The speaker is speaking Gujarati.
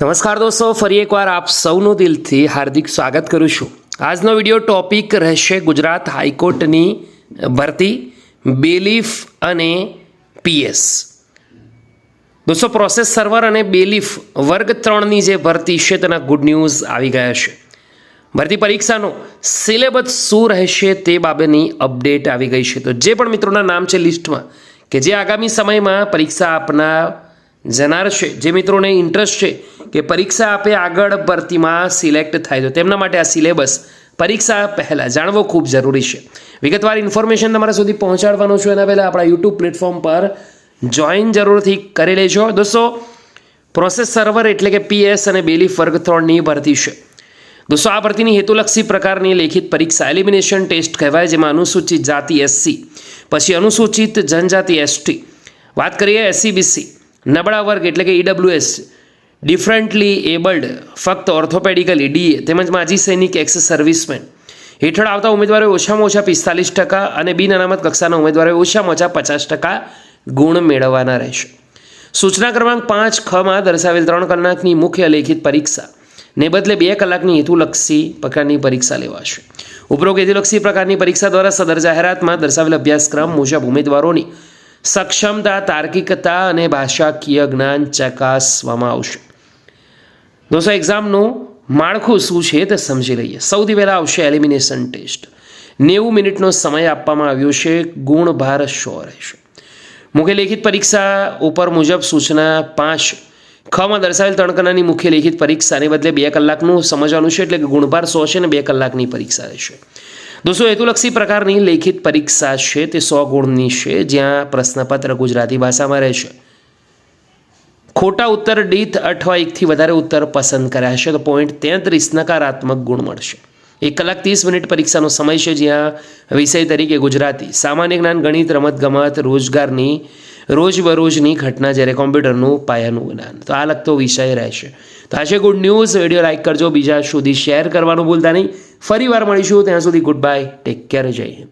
નમસ્કાર દોસ્તો, ફરી એકવાર આપ સૌનું દિલથી હાર્દિક સ્વાગત કરું છું. આજનો વિડીયો ટોપિક રહેશે ગુજરાત હાઈકોર્ટની ભરતી, બેલીફ અને પીએસ. દોસ્તો, પ્રોસેસ સર્વર અને બેલીફ વર્ગ 3ની જે ભરતી છે તેના ગુડ ન્યૂઝ આવી ગયા છે. ભરતી પરીક્ષાનો સિલેબસ શું રહેશે તે બાબતની અપડેટ આવી ગઈ છે. તો જે પણ મિત્રોના નામ છે લિસ્ટમાં કે જે આગામી સમયમાં પરીક્ષા આપનાર જનાર છે, જે મિત્રોને ઇન્ટરેસ્ટ છે કે પરીક્ષા આપે આગળ ભરતીમાં સિલેક્ટ થાય, તો તેમના માટે આ સિલેબસ પરીક્ષા પહેલાં જાણવો ખૂબ જરૂરી છે. વિગતવાર ઇન્ફોર્મેશન તમારા સુધી પહોંચાડવાનું છું. એના પહેલાં આપણા યુટ્યુબ પ્લેટફોર્મ પર જોઈન જરૂરથી કરી લેજો. દોસ્તો, પ્રોસેસ સર્વર એટલે કે પીએસ અને બેલીફ વર્ગ 3ની ભરતી છે. દોસ્તો, આ ભરતીની હેતુલક્ષી પ્રકારની લેખિત પરીક્ષા એલિમિનેશન ટેસ્ટ કહેવાય, જેમાં અનુસૂચિત જાતિ એસસી, પછી અનુસૂચિત જનજાતિ એસટી, વાત કરીએ એસસી બીસી, નબળા વર્ગ એટલે કે ઈડબ્લ્યુએસ, ડિફરન્ટલી એબલ્ડ, ફક્ત ઓર્થોપેડિકલી ડીએ, તેમજ માજી સૈનિક એક્સ સર્વિસમેન હેઠળ આવતા ઉમેદવારોએ ઓછામાં ઓછા 45% અને બિન અનામત કક્ષાના ઉમેદવારોએ ઓછામાં ઓછા 50% ગુણ મેળવવાના રહેશે. સૂચના ક્રમાંક 5(ખ)માં દર્શાવેલ 3 કલાકની મુખ્ય લેખિત પરીક્ષા ને બદલે 2 કલાકની હેતુલક્ષી પ્રકારની પરીક્ષા લેવાશે. ઉપરોક્ત હેતુલક્ષી પ્રકારની પરીક્ષા દ્વારા સદર જાહેરાતમાં દર્શાવેલ અભ્યાસક્રમ મુજબ ઉમેદવારોની સક્ષમતા, તાર્કિકતા અને ભાષાકીય જ્ઞાન ચકાસવામાં આવશે. દોસ્તો, એક્ઝામનું માળખું શું છે તે સમજી લઈએ. સૌથી પહેલાં આવશે એલિમિનેશન ટેસ્ટ. 90 મિનિટનો સમય આપવામાં આવ્યો છે. ગુણ ભાર 100 રહેશે. મુખ્ય લેખિત પરીક્ષા ઉપર મુજબ સૂચના 5(ખ)માં દર્શાવેલ 3 કલાકની મુખ્ય લેખિત પરીક્ષાને બદલે 2 કલાકનું સમજવાનું છે, એટલે કે ગુણભાર 100 છે અને 2 કલાકની પરીક્ષા રહેશે. દોસ્તો, હેતુલક્ષી પ્રકારની લેખિત પરીક્ષા છે તે 100 ગુણની છે, જ્યાં પ્રશ્નપત્ર ગુજરાતી ભાષામાં રહેશે. ખોટા ઉત્તર દીઠ અથવા 1થી વધારે ઉત્તર પસંદ કર્યા છે તો .33 નકારાત્મક ગુણ મળશે. 1 કલાક 30 મિનિટ પરીક્ષાનો સમય છે, જ્યાં વિષય તરીકે ગુજરાતી, સામાન્ય જ્ઞાન, ગણિત, રમતગમત, રોજગારની રોજબરોજની ઘટના, જ્યારે કોમ્પ્યુટરનું પાયાનું જ્ઞાન, તો આ લગતો વિષય રહેશે. તો આ છે ગુડ ન્યૂઝ. વિડીયો લાઇક કરજો, બીજા સુધી શેર કરવાનું ભૂલતા નહીં. ફરી વાર મળીશું, ત્યાં સુધી ગુડ બાય, ટેક કેર, જય હિન્દ.